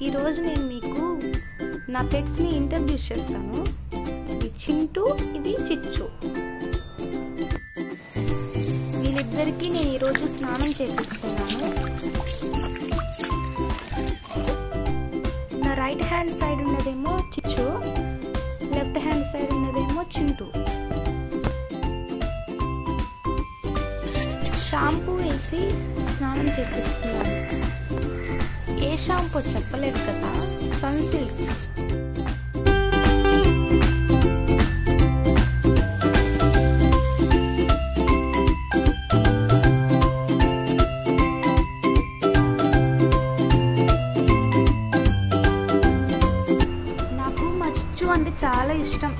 ఈరోజు నేను మీకు నా పెట్స్ని ఇంట్రడ్యూస్ చేస్తాను. ఇది చింటూ, ఇది చిచ్చు. వీళ్ళిద్దరికీ నేను ఈరోజు స్నానం చేపిస్తున్నాను. నా రైట్ హ్యాండ్ సైడ్ ఉన్నదేమో చిచ్చు, లెఫ్ట్ హ్యాండ్ సైడ్ ఉన్నదేమో చింటూ. షాంపూ వేసి స్నానం చేపిస్తున్నాను. ఏ షాంపూ చెప్పలేదు కదా, సన్సిల్క్. నాకు మా చిచ్చు అంటే చాలా ఇష్టం.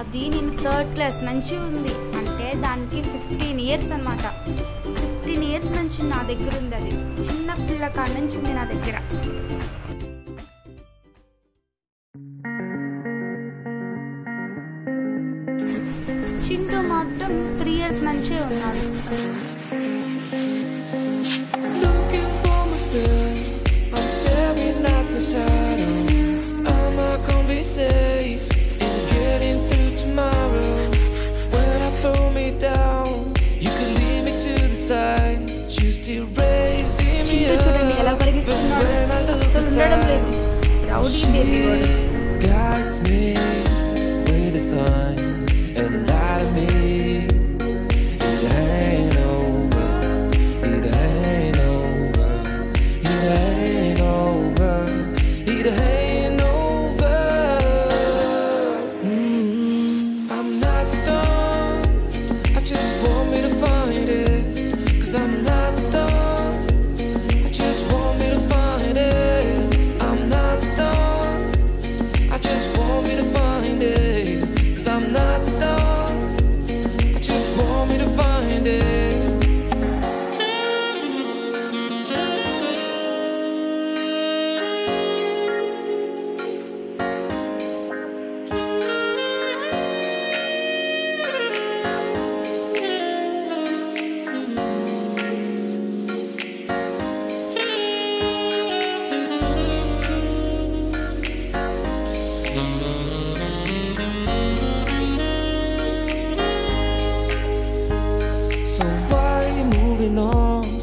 అది నేను 3rd క్లాస్ నుంచి ఉంది, అంటే దానికి 15 ఇయర్స్ అన్నమాట. 15 ఇయర్స్ నుంచి నా దగ్గర ఉంది. అది చిన్న పిల్ల కాడ నుంచి ఉంది నా దగ్గర. చింటూ మాత్రం 3 ఇయర్స్ నుంచే ఉన్నాడు. చింటూ చూడండి ఎలా పరిగిస్తున్నాడు, అసలు ఉండడం లేదు. రౌడీ బేబీ వాడు.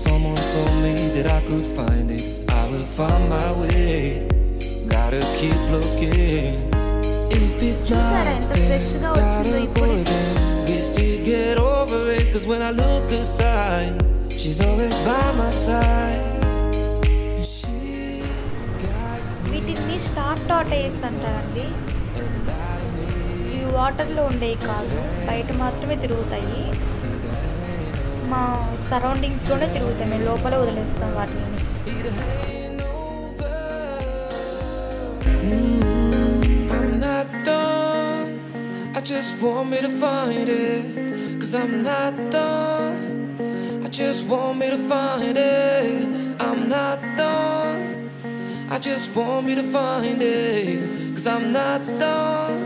Someone told me that I could find it. I will find my way. Gotta keep looking. If it's not there, gotta avoid it. We still get over it. 'Cause when I look aside, she's always by my side. వీటిని star tortoise అంటారండి. ఇవి వాటర్లో ఉండేవి కాదు, బయట మాత్రమే తిరుగుతాయి. మా సరౌండింగ్స్లోనే తిరుగుతాయి, మేము లోపల వదిలేస్తాం వాటిని. I'm not done. I just want me to find it. 'Cause I'm not done. I just want me to find it. I'm not done. I just want me to find it. 'Cause I'm not done.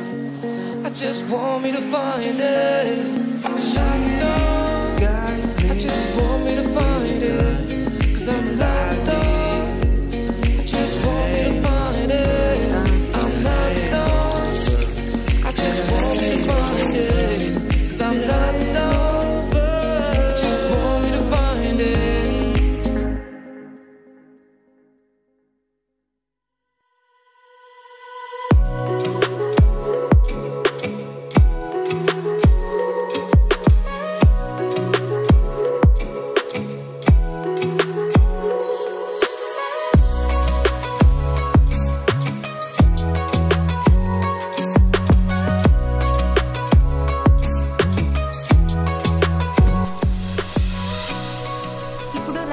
I just want me to find it. I'm not done. I just want me to find it. 'Cause I'm not done. I just want me to find it. I'm not done. I just want me to find it. 'Cause I'm not done. I just want me to find it.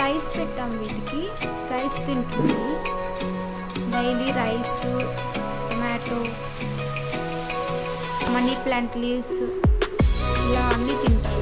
Rice పెట్టాం, వీటికి rice తింటుంది. Daily rice, tomato, money plant leaves ఇలా అన్నీ తింటాయి.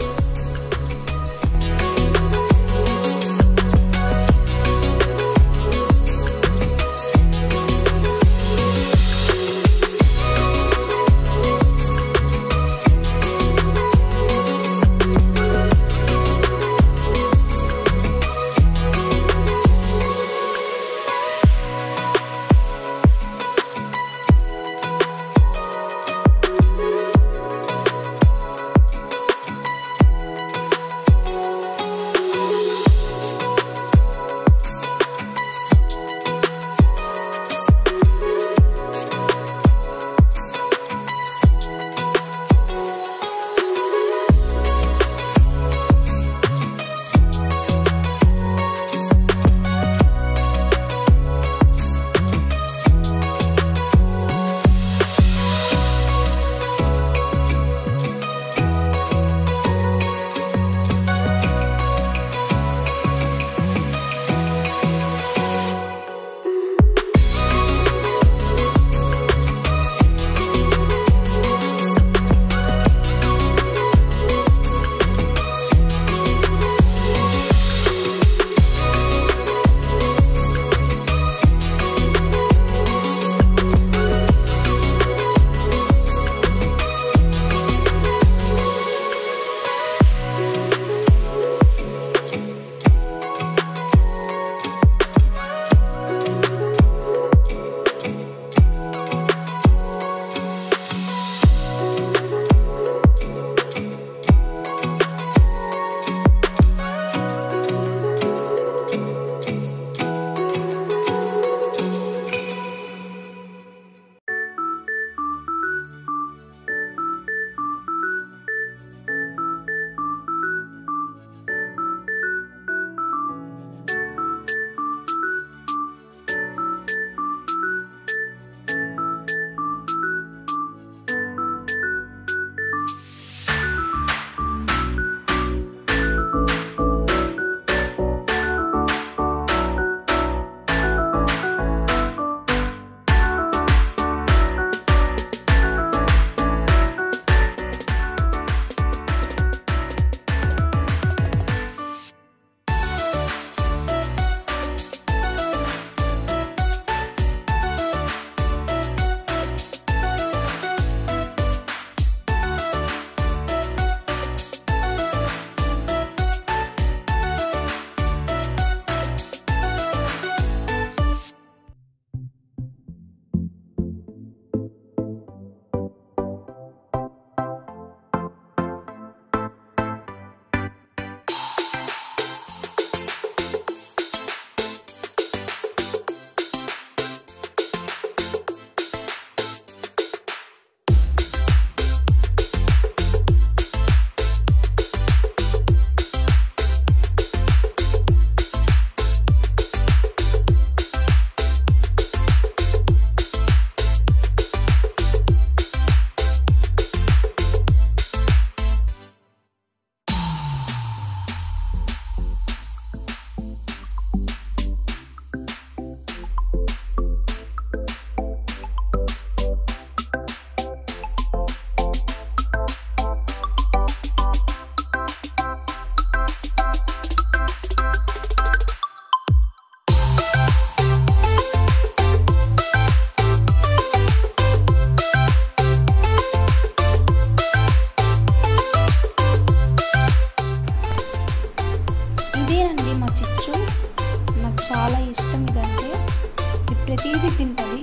ప్రతిదీ తింటుంది.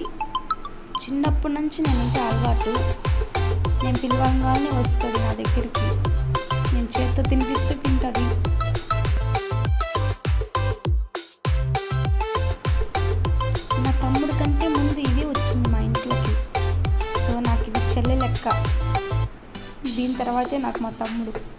చిన్నప్పటి నుంచి నేనంటే అలవాటు. నేను పిలవంగానే వస్తుంది నా దగ్గరికి. నేను చేత్తో తినిపిస్తే తింటుంది. నా తమ్ముడు కంటే ముందు ఇది వచ్చింది మా ఇంట్లోకి. సో నాకు ఇది చెల్లె లెక్క. దీని తర్వాతే నాకు మా తమ్ముడు.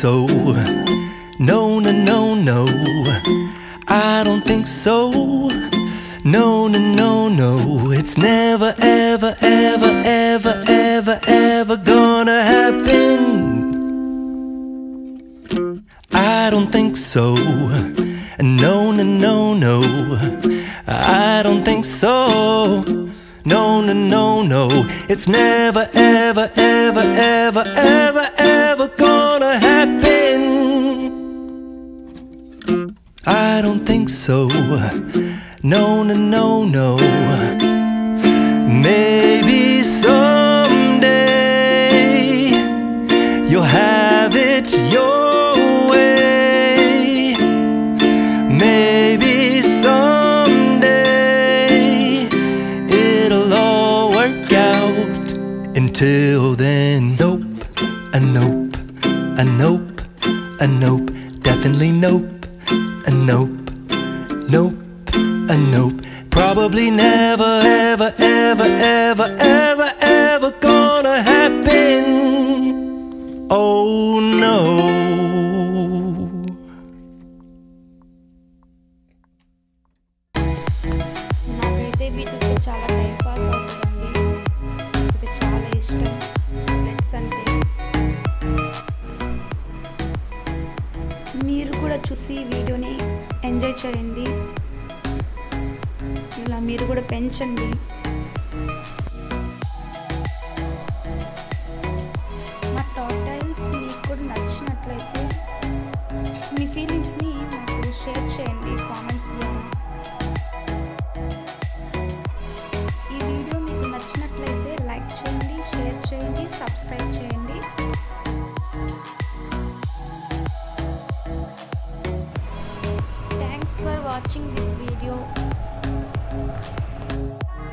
so. No, no, no, no, I don't think so. No, no, no, no, it's never, ever, ever, ever, ever, ever gonna happen. I don't think so. No, no, no, no, I don't think so. No, no, no, no, it's never, ever, ever, ever, ever, ever gonna happen. I don't think so. No, no, no, no. Maybe someday you'll have it your way. Maybe someday it'll all work out. Until then, nope, a nope, a nope, a nope, definitely nope, a nope, nope, a nope. Probably never, ever, ever, ever, ever, ever gonna happen. Oh no. నాకైతే వీటితో చాలా time pass అవుతుందండి. ఇది చాలా ఇష్టం pets అంటే. మీరు కూడా చూసి ఈ వీడియోని ఎంజాయ్ చేయండి. ఇలా మీరు కూడా పెంచండి. మా టార్టైల్స్ మీకు కూడా నచ్చినట్లయితే మీ ఫీలింగ్స్ని నాకు షేర్ చేయండి కామెంట్స్ ద్వారా. ఈ వీడియో మీకు నచ్చినట్లయితే లైక్ చేయండి, షేర్ చేయండి, సబ్స్క్రైబ్ చేయండి. Thanks for watching this video.